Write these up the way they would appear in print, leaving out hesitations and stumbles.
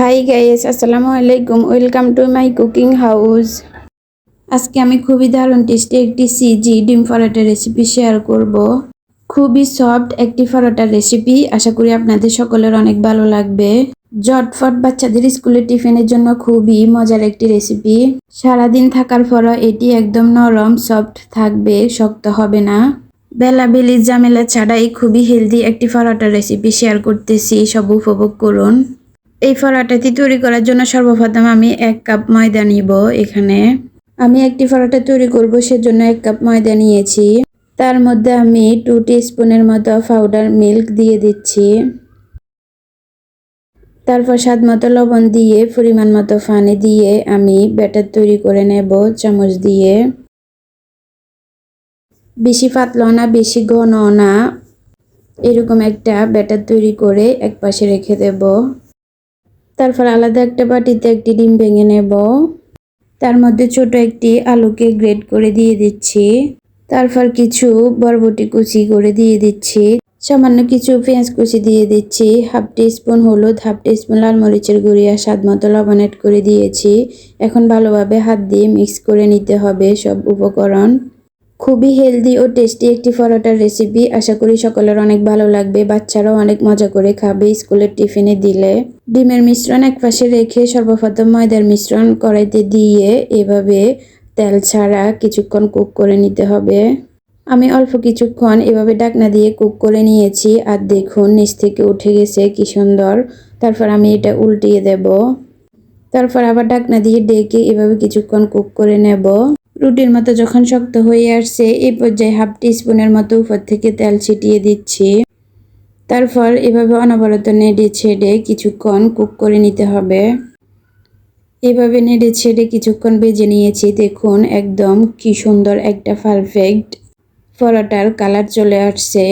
Hi guys, আসসালামু আলাইকুম। Welcome to my cooking house. আজকে আমি খুবই দারুণ টেস্টি একটি সিজি ডিম পরোটা রেসিপি শেয়ার করব। খুবই সফট একটি পরোটার রেসিপি, আশা করি আপনাদের সকলের অনেক ভালো লাগবে। ঝটফট বাচ্চাদের স্কুলের টিফিনের জন্য খুবই মজার একটি রেসিপি। সারাদিন থাকার পরও এটি একদম নরম সফট থাকবে, শক্ত হবে না। বেলাবেলি ঝামেলা ছাড়াই খুবই হেলদি একটি পরোটার রেসিপি শেয়ার করতেছি, সব উপভোগ করুন। এই পরোটাটি তৈরি করার জন্য সর্বপ্রথম আমি 1 কাপ ময়দা নিব। এখানে আমি একটি পরোটা তৈরি করব, সেজন্য 1 কাপ ময়দা নিয়েছি। তার মধ্যে আমি 2 টিস্পুনের মতো পাউডার মিল্ক দিয়ে দিচ্ছি। তারপর স্বাদ মতো লবণ দিয়ে পরিমাণ মতো পানি দিয়ে আমি ব্যাটার তৈরি করে নেব চামচ দিয়ে। বেশি পাতলা না বেশি ঘন না, এরকম একটা ব্যাটার তৈরি করে একপাশে রেখে দেব। তারপর আলাদা একটা বাটিতে একটি ডিম ভেঙে নেব। তার মধ্যে ছোট একটি আলুকে গ্রেট করে দিয়ে দিচ্ছি। তারপর কিছু বরবটি কুচি করে দিয়ে দিচ্ছি। সামান্য কিছু পেঁয়াজ কুচি দিয়ে দিচ্ছি। হাফ টিস্পুন হলুদ, হাফ টিস্পুন লাল মরিচের গুঁড়ি আর স্বাদ মতো লবণ অ্যাড করে দিয়েছি। এখন ভালোভাবে হাত দিয়ে মিক্স করে নিতে হবে সব উপকরণ। খুবই হেলদি ও টেস্টি একটি পরোটার রেসিপি, আশা করি সকলের অনেক ভালো লাগবে। বাচ্চারাও অনেক মজা করে খাবে স্কুলের টিফিনে দিলে। ডিমের মিশ্রণ একপাশে রেখে সর্বপ্রথম ময়দার মিশ্রণ কড়াইতে দিয়ে এভাবে তেল ছাড়া কিছুক্ষণ কুক করে নিতে হবে। আমি অল্প কিছুক্ষণ এভাবে ঢাকনা দিয়ে কুক করে নিয়েছি আর দেখুন নিচ থেকে উঠে গেছে কি সুন্দর। তারপর আমি এটা উল্টিয়ে দেব। তারপর আবার ঢাকনা দিয়ে ডেকে এভাবে কিছুক্ষণ কুক করে নেব। রুটির মতো যখন শক্ত হয়ে আসছে, এই পর্যায়ে হাফ টিস্পুনের মতো উপর থেকে তেল ছিটিয়ে দিচ্ছি। তারপর এভাবে অনবরত নেড়ে ছেড়ে কিছুক্ষণ কুক করে নিতে হবে। এভাবে নেড়ে ছেড়ে কিছুক্ষণ ভেজে নিয়েছি। দেখুন একদম কি সুন্দর একটা পারফেক্ট পরোটার কালার চলে আসছে।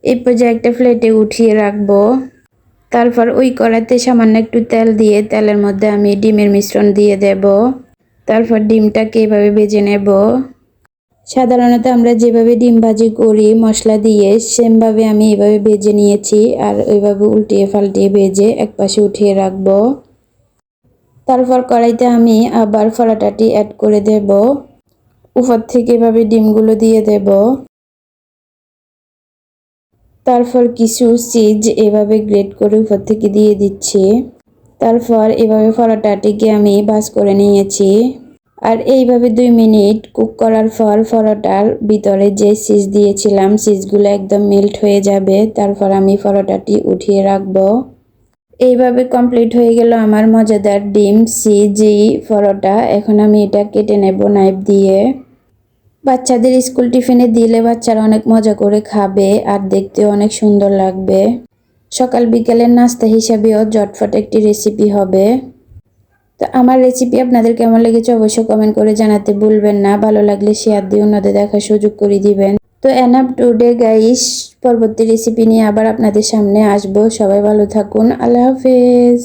এই পর্যায়ে একটা প্লেটে উঠিয়ে রাখবো। তারপর ওই কড়াইতে সামান্য একটু তেল দিয়ে তেলের মধ্যে আমি ডিমের মিশ্রণ দিয়ে দেব। তারপর ডিমটাকে এভাবে ভেজে নেব। সাধারণত আমরা যেভাবে ডিম ভাজি করি মশলা দিয়ে, সেমভাবে আমি এভাবে ভেজে নিয়েছি আর ওইভাবে উল্টিয়ে পাল্টিয়ে ভেজে একপাশে উঠিয়ে রাখবো। তারপর কড়াইতে আমি আবার পরোটাটি অ্যাড করে দেব। উপর থেকে এভাবে ডিমগুলো দিয়ে দেব। তারপর কিছু চিজ এভাবে গ্রেট করে উপর থেকে দিয়ে দিচ্ছি। তারপর এভাবে পরোটাটিকে আমি ভাজ করে নিয়েছি। আর এইভাবে 2 মিনিট কুক করার পর পরোটার ভিতরে যে চিজ দিয়েছিলাম চিজগুলো একদম মেল্ট হয়ে যাবে। তারপর আমি পরোটাটি উঠিয়ে রাখবো। এইভাবে কমপ্লিট হয়ে গেল আমার মজাদার ডিম সিজি পরোটা। এখন আমি এটা কেটে নেব নাইফ দিয়ে। বাচ্চাদের স্কুল টিফিনে দিলে বাচ্চারা অনেক মজা করে খাবে আর দেখতেও অনেক সুন্দর লাগবে। সকাল বিকেলের নাস্তা হিসাবেও ঝটফট একটি রেসিপি হবে। তো আমার রেসিপি আপনাদের কেমন লেগেছে অবশ্যই কমেন্ট করে জানাতে ভুলবেন না। ভালো লাগলে শেয়ার দিয়ে অন্যদের দেখার সুযোগ করে দিবেন। তো এনাফ টুডে গাইস, পরবর্তী রেসিপি নিয়ে আবার আপনাদের সামনে আসবো। সবাই ভালো থাকুন। আল্লাহ হাফেজ।